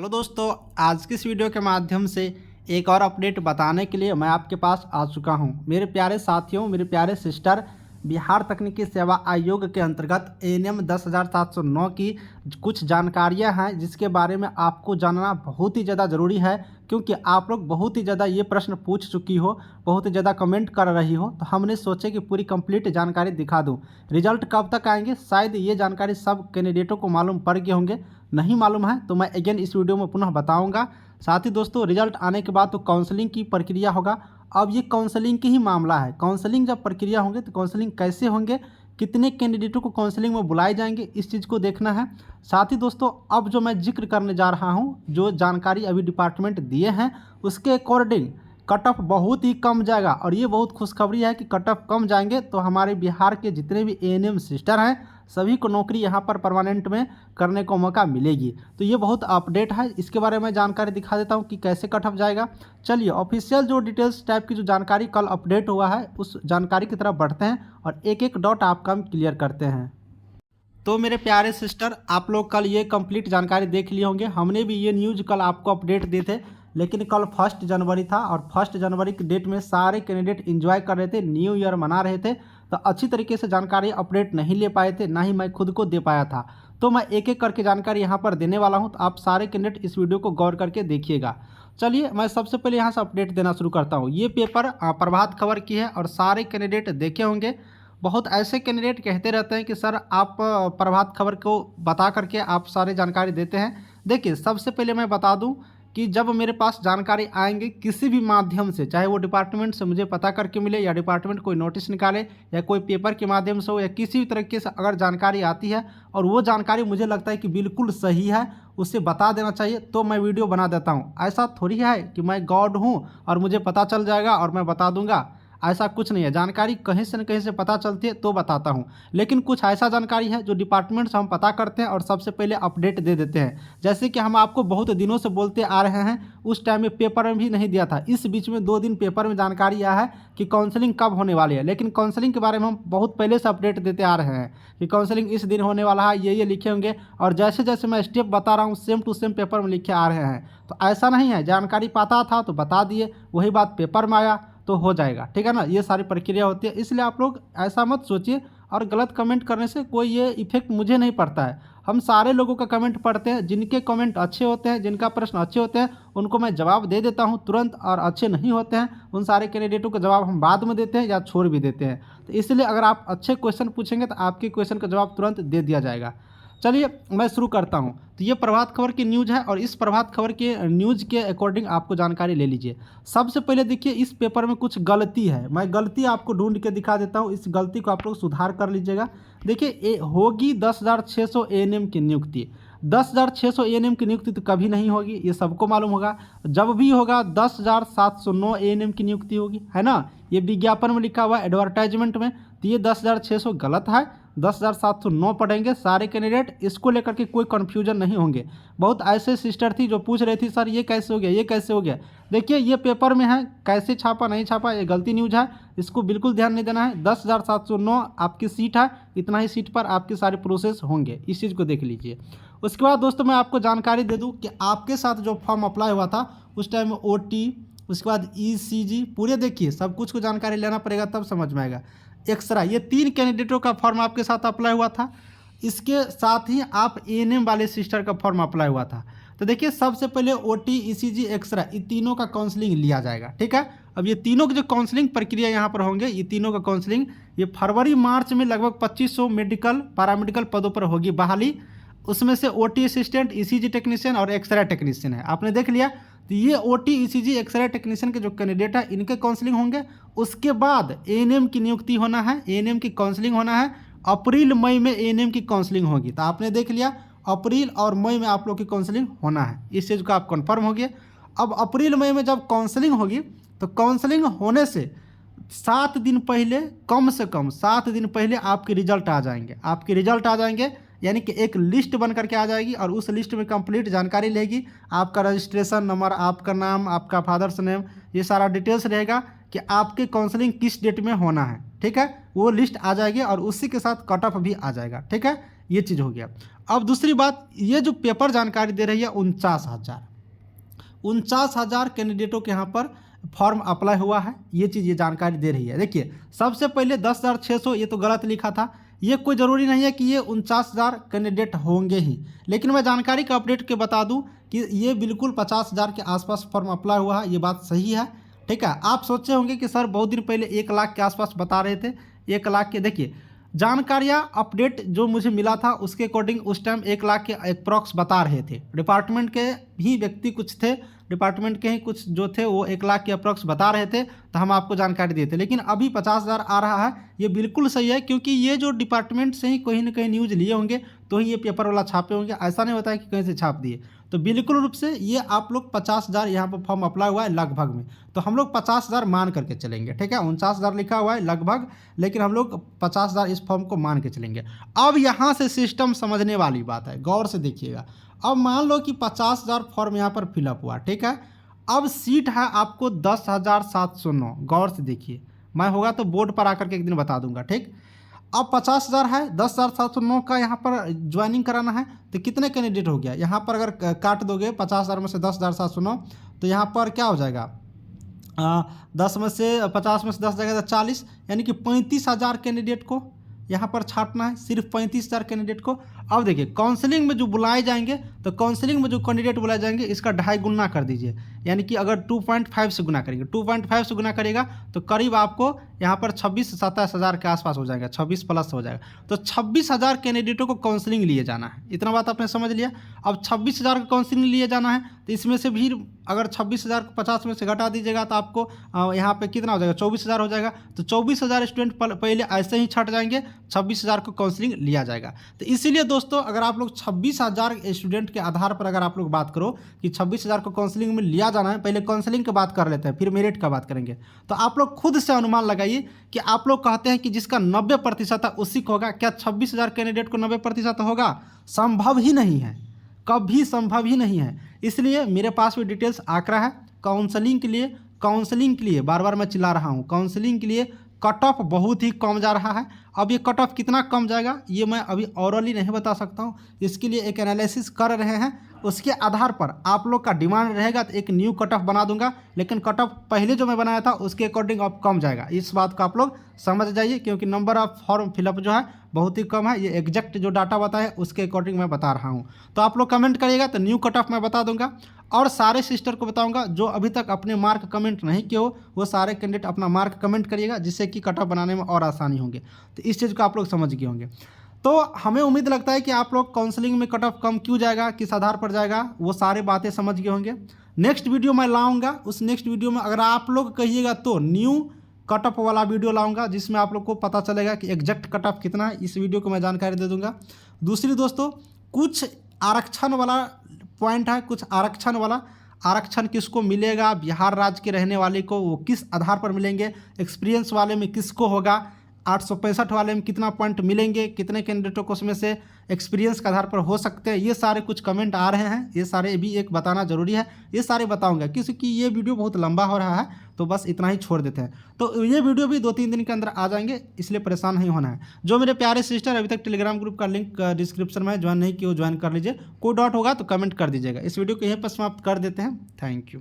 Hello दोस्तों, आज की इस वीडियो के माध्यम से एक और अपडेट बताने के लिए मैं आपके पास आ चुका हूं। मेरे प्यारे साथियों, मेरे प्यारे सिस्टर, बिहार तकनीकी सेवा आयोग के अंतर्गत एएनएम 10,709 की कुछ जानकारियां हैं जिसके बारे में आपको जानना बहुत ही ज़्यादा ज़रूरी है, क्योंकि आप लोग बहुत ही ज़्यादा ये प्रश्न पूछ चुकी हो, बहुत ही ज़्यादा कमेंट कर रही हो। तो हमने सोचे कि पूरी कंप्लीट जानकारी दिखा दूं। रिजल्ट कब तक आएंगे, शायद ये जानकारी सब कैंडिडेटों को मालूम पड़ गए होंगे। नहीं मालूम है तो मैं अगेन इस वीडियो में पुनः बताऊंगा। साथ ही दोस्तों, रिजल्ट आने के बाद तो काउंसलिंग की प्रक्रिया होगा। अब ये काउंसलिंग की ही मामला है। काउंसलिंग जब प्रक्रिया होंगे तो काउंसलिंग कैसे होंगे, कितने कैंडिडेटों को काउंसलिंग में बुलाए जाएंगे, इस चीज़ को देखना है। साथ ही दोस्तों, अब जो मैं जिक्र करने जा रहा हूँ, जो जानकारी अभी डिपार्टमेंट दिए हैं उसके अकॉर्डिंग कट ऑफ बहुत ही कम जाएगा। और ये बहुत खुशखबरी है कि कट ऑफ कम जाएंगे तो हमारे बिहार के जितने भी एएनएम सिस्टर हैं सभी को नौकरी यहाँ पर परमानेंट में करने को मौका मिलेगी। तो ये बहुत अपडेट है, इसके बारे में जानकारी दिखा देता हूँ कि कैसे कट ऑफ जाएगा। चलिए ऑफिशियल जो डिटेल्स टाइप की जो जानकारी कल अपडेट हुआ है उस जानकारी की तरफ बढ़ते हैं और एक एक डॉट आपका हम क्लियर करते हैं। तो मेरे प्यारे सिस्टर, आप लोग कल ये कंप्लीट जानकारी देख लिए होंगे। हमने भी ये न्यूज़ कल आपको अपडेट दिए थे, लेकिन कल 1 जनवरी था और 1 जनवरी की डेट में सारे कैंडिडेट एंजॉय कर रहे थे, न्यू ईयर मना रहे थे, तो अच्छी तरीके से जानकारी अपडेट नहीं ले पाए थे, ना ही मैं खुद को दे पाया था। तो मैं एक एक करके जानकारी यहाँ पर देने वाला हूँ, तो आप सारे कैंडिडेट इस वीडियो को गौर करके देखिएगा। चलिए मैं सबसे पहले यहाँ से अपडेट देना शुरू करता हूँ। ये पेपर प्रभात खबर की है और सारे कैंडिडेट देखे होंगे। बहुत ऐसे कैंडिडेट कहते रहते हैं कि सर आप प्रभात खबर को बता करके आप सारे जानकारी देते हैं। देखिए, सबसे पहले मैं बता दूं कि जब मेरे पास जानकारी आएंगे किसी भी माध्यम से, चाहे वो डिपार्टमेंट से मुझे पता करके मिले या डिपार्टमेंट कोई नोटिस निकाले या कोई पेपर के माध्यम से हो या किसी भी तरीके से अगर जानकारी आती है और वो जानकारी मुझे लगता है कि बिल्कुल सही है, उसे बता देना चाहिए, तो मैं वीडियो बना देता हूँ। ऐसा थोड़ी है कि मैं गॉड हूँ और मुझे पता चल जाएगा और मैं बता दूंगा। ऐसा कुछ नहीं है। जानकारी कहीं से न कहीं से पता चलती है तो बताता हूँ, लेकिन कुछ ऐसा जानकारी है जो डिपार्टमेंट से हम पता करते हैं और सबसे पहले अपडेट दे देते हैं। जैसे कि हम आपको बहुत दिनों से बोलते आ रहे हैं, उस टाइम में पेपर में भी नहीं दिया था। इस बीच में 2 दिन पेपर में जानकारी आया है कि काउंसलिंग कब होने वाली है, लेकिन काउंसलिंग के बारे में हम बहुत पहले से अपडेट देते आ रहे हैं कि काउंसलिंग इस दिन होने वाला है, ये लिखे होंगे, और जैसे जैसे मैं स्टेप बता रहा हूँ सेम टू सेम पेपर में लिखे आ रहे हैं। तो ऐसा नहीं है, जानकारी पता था तो बता दिए, वही बात पेपर में आया तो हो जाएगा, ठीक है ना। ये सारी प्रक्रिया होती है, इसलिए आप लोग ऐसा मत सोचिए। और गलत कमेंट करने से कोई ये इफेक्ट मुझे नहीं पड़ता है। हम सारे लोगों का कमेंट पढ़ते हैं, जिनके कमेंट अच्छे होते हैं, जिनका प्रश्न अच्छे होते हैं उनको मैं जवाब दे देता हूं तुरंत, और अच्छे नहीं होते हैं उन सारे कैंडिडेटों का जवाब हम बाद में देते हैं या छोड़ भी देते हैं। तो इसलिए अगर आप अच्छे क्वेश्चन पूछेंगे तो आपके क्वेश्चन का जवाब तुरंत दे दिया जाएगा। चलिए मैं शुरू करता हूं। तो ये प्रभात खबर की न्यूज़ है और इस प्रभात खबर के न्यूज़ के अकॉर्डिंग आपको जानकारी ले लीजिए। सबसे पहले देखिए, इस पेपर में कुछ गलती है, मैं गलती आपको ढूंढ के दिखा देता हूँ, इस गलती को आप लोग सुधार कर लीजिएगा। देखिए, होगी 10,600 एएनएम की नियुक्ति। 10,600 एएनएम की नियुक्ति तो कभी नहीं होगी, ये सबको मालूम होगा। जब भी होगा 10,709 एएनएम की नियुक्ति होगी, है ना। ये विज्ञापन में लिखा हुआ है, एडवर्टाइजमेंट में, तो ये 10,600 गलत है। 10,709 पढ़ेंगे सारे कैंडिडेट, इसको लेकर के कोई कन्फ्यूजन नहीं होंगे। बहुत ऐसे सिस्टर थी जो पूछ रही थी सर ये कैसे हो गया, ये कैसे हो गया। देखिए, ये पेपर में है, कैसे छापा नहीं छापा ये गलती न्यूज़ है, इसको बिल्कुल ध्यान नहीं देना है। 10,709 आपकी सीट है, इतना ही सीट पर आपके सारे प्रोसेस होंगे, इस चीज़ को देख लीजिए। उसके बाद दोस्तों मैं आपको जानकारी दे दूँ कि आपके साथ जो फॉर्म अप्लाई हुआ था उस टाइम OT, उसके बाद ECG, पूरे देखिए सब कुछ को जानकारी लेना पड़ेगा तब समझ में आएगा। एक्सरा, ये 3 कैंडिडेटों का फॉर्म आपके साथ अप्लाई हुआ था। इसके साथ ही आप एएनएम वाले सिस्टर का फॉर्म अप्लाई हुआ था। तो देखिए, सबसे पहले OT, ECG, एक्सरा, ये तीनों का काउंसलिंग लिया जाएगा, ठीक है। अब ये तीनों की जो काउंसलिंग प्रक्रिया यहाँ पर होंगे, ये तीनों का काउंसलिंग ये फरवरी मार्च में लगभग 2500 मेडिकल पैरामेडिकल पदों पर होगी बहाली। उसमें से OT असिस्टेंट, ECG टेक्नीशियन और एक्सरे टेक्नीशियन है, आपने देख लिया। तो ये OT, ECG, एक्सरे टेक्नीशियन के जो कैंडिडेट है इनके काउंसलिंग होंगे। उसके बाद एएनएम की नियुक्ति होना है, एएनएम की काउंसलिंग होना है। अप्रैल मई में एएनएम की काउंसलिंग होगी। तो आपने देख लिया, अप्रैल और मई में आप लोग की काउंसलिंग होना है, इस चीज़ का आप कन्फर्म हो गया। अब अप्रैल मई में जब काउंसलिंग होगी तो काउंसलिंग होने से 7 दिन पहले, कम से कम 7 दिन पहले आपके रिजल्ट आ जाएंगे। आपके रिजल्ट आ जाएंगे यानी कि एक लिस्ट बन करके आ जाएगी और उस लिस्ट में कंप्लीट जानकारी लेगी, आपका रजिस्ट्रेशन नंबर, आपका नाम, आपका फादर्स नेम, ये सारा डिटेल्स रहेगा कि आपके काउंसलिंग किस डेट में होना है, ठीक है। वो लिस्ट आ जाएगी और उसी के साथ कट ऑफ भी आ जाएगा, ठीक है। ये चीज़ हो गया। अब दूसरी बात, ये जो पेपर जानकारी दे रही है 49,000 कैंडिडेटों के यहाँ पर फॉर्म अप्लाई हुआ है, ये चीज़ ये जानकारी दे रही है। देखिए सबसे पहले 10,600 ये तो गलत लिखा था, ये कोई ज़रूरी नहीं है कि ये 49,000 कैंडिडेट होंगे ही, लेकिन मैं जानकारी का अपडेट के बता दूं कि ये बिल्कुल 50,000 के आसपास फॉर्म अप्लाई हुआ है, ये बात सही है। ठीक है, आप सोचे होंगे कि सर बहुत दिन पहले 1 लाख के आसपास बता रहे थे, 1 लाख के। देखिए जानकारियाँ अपडेट जो मुझे मिला था उसके अकॉर्डिंग उस टाइम 1 लाख के अप्रॉक्स बता रहे थे। डिपार्टमेंट के ही व्यक्ति कुछ थे, डिपार्टमेंट के ही कुछ जो थे वो 1 लाख के अप्रॉक्स बता रहे थे, तो हम आपको जानकारी देते। लेकिन अभी 50,000 आ रहा है, ये बिल्कुल सही है, क्योंकि ये जो डिपार्टमेंट से ही कहीं ना कहीं न्यूज़ लिए होंगे तो ही ये पेपर वाला छापे होंगे, ऐसा नहीं होता है कि कहीं से छाप दिए। तो बिल्कुल रूप से ये आप लोग 50,000 यहाँ पर फॉर्म अप्लाई हुआ है लगभग में, तो हम लोग 50,000 मान करके चलेंगे। ठीक है, 49,000 लिखा हुआ है लगभग, लेकिन हम लोग 50,000 इस फॉर्म को मान के चलेंगे। अब यहाँ से सिस्टम समझने वाली बात है, गौर से देखिएगा। अब मान लो कि 50,000 फॉर्म यहाँ पर फिलअप हुआ, ठीक है। अब सीट है आपको 10,709, गौर से देखिए, मैं होगा तो बोर्ड पर आकर के एक दिन बता दूंगा। ठीक, अब 50,000 है, 10,709 का यहाँ पर ज्वाइनिंग कराना है, तो कितने कैंडिडेट हो गया यहाँ पर? अगर काट दोगे 50,000 में से 10,709, तो यहाँ पर क्या हो जाएगा? 10 में से 50 में से 10 जाएगा तो 40, यानी कि 35,000 कैंडिडेट को यहाँ पर छांटना है, सिर्फ 35,000 कैंडिडेट को। अब देखिए काउंसलिंग में जो बुलाए जाएंगे, तो काउंसलिंग में जो कैंडिडेट बुलाए जाएंगे इसका 2.5 गुना कर दीजिए, यानी कि अगर 2.5 से गुना करेंगे, 2.5 से गुना करेगा तो करीब आपको यहाँ पर 26-27,000 के आसपास हो जाएगा, 26 प्लस हो जाएगा। तो 26,000 कैंडिडेटों को काउंसलिंग लिए जाना है, इतना बात आपने समझ लिया। अब 26,000 का काउंसलिंग लिए जाना है, तो इसमें से भी अगर 26,000 को 50 में से घटा दीजिएगा तो आपको यहाँ पे कितना हो जाएगा? 24,000 हो जाएगा। तो 24,000 स्टूडेंट पहले ऐसे ही छट जाएंगे, 26,000 को काउंसलिंग लिया जाएगा। तो इसीलिए दोस्तों अगर आप लोग 26,000 स्टूडेंट के आधार पर अगर आप लोग बात करो कि 26,000 को काउंसलिंग में लिया जाना है, पहले काउंसलिंग की बात कर लेते हैं, फिर मेरिट का बात करेंगे। तो आप लोग खुद से अनुमान लगाइए कि आप लोग कहते हैं कि जिसका 90% है उसी को होगा, क्या 26,000 कैंडिडेट को 90% होगा? संभव ही नहीं है, कभी संभव ही नहीं है। इसलिए मेरे पास भी डिटेल्स आंकड़ा है काउंसलिंग के लिए बार बार मैं चिल्ला रहा हूँ, काउंसलिंग के लिए कट ऑफ बहुत ही कम जा रहा है। अब ये कट ऑफ कितना कम जाएगा ये मैं अभी ऑरली नहीं बता सकता हूँ, इसके लिए एक एनालिसिस कर रहे हैं, उसके आधार पर आप लोग का डिमांड रहेगा तो एक न्यू कट ऑफ बना दूंगा। लेकिन कट ऑफ पहले जो मैं बनाया था उसके अकॉर्डिंग अब कम जाएगा, इस बात को आप लोग समझ जाइए, क्योंकि नंबर ऑफ फॉर्म फिलअप जो है बहुत ही कम है। ये एग्जैक्ट जो डाटा बताया उसके अकॉर्डिंग मैं बता रहा हूँ। तो आप लोग कमेंट करिएगा तो न्यू कट ऑफ मैं बता दूंगा, और सारे सिस्टर को बताऊंगा जो अभी तक अपने मार्क कमेंट नहीं किए हो वो सारे कैंडिडेट अपना मार्क कमेंट करिएगा, जिससे कि कट ऑफ बनाने में और आसानी होंगे। तो इस चीज़ को आप लोग समझ गए होंगे। तो हमें उम्मीद लगता है कि आप लोग काउंसलिंग में कट ऑफ कम क्यों जाएगा, किस आधार पर जाएगा, वो सारे बातें समझ गए होंगे। नेक्स्ट वीडियो मैं लाऊंगा, उस नेक्स्ट वीडियो में अगर आप लोग कहिएगा तो न्यू कट ऑफ वाला वीडियो लाऊंगा, जिसमें आप लोग को पता चलेगा कि एग्जैक्ट कट ऑफ कितना है। इस वीडियो को मैं जानकारी दे दूंगा। दूसरी दोस्तों, कुछ आरक्षण वाला पॉइंट है, कुछ आरक्षण वाला, आरक्षण किसको मिलेगा, बिहार राज्य के रहने वाले को वो किस आधार पर मिलेंगे, एक्सपीरियंस वाले में किसको होगा, 865 वाले में कितना पॉइंट मिलेंगे, कितने कैंडिडेटों को उसमें से एक्सपीरियंस के आधार पर हो सकते हैं, ये सारे कुछ कमेंट आ रहे हैं, ये सारे भी एक बताना जरूरी है, ये सारे बताऊंगा क्योंकि ये वीडियो बहुत लंबा हो रहा है, तो बस इतना ही छोड़ देते हैं। तो ये वीडियो भी 2-3 दिन के अंदर आ जाएंगे, इसलिए परेशान नहीं होना है। जो मेरे प्यारे सिस्टर अभी तक टेलीग्राम ग्रुप का लिंक डिस्क्रिप्शन में ज्वाइन नहीं किया, ज्वाइन कर लीजिए। कोई डाउट होगा तो कमेंट कर दीजिएगा। इस वीडियो को यहीं पर समाप्त कर देते हैं। Thank you.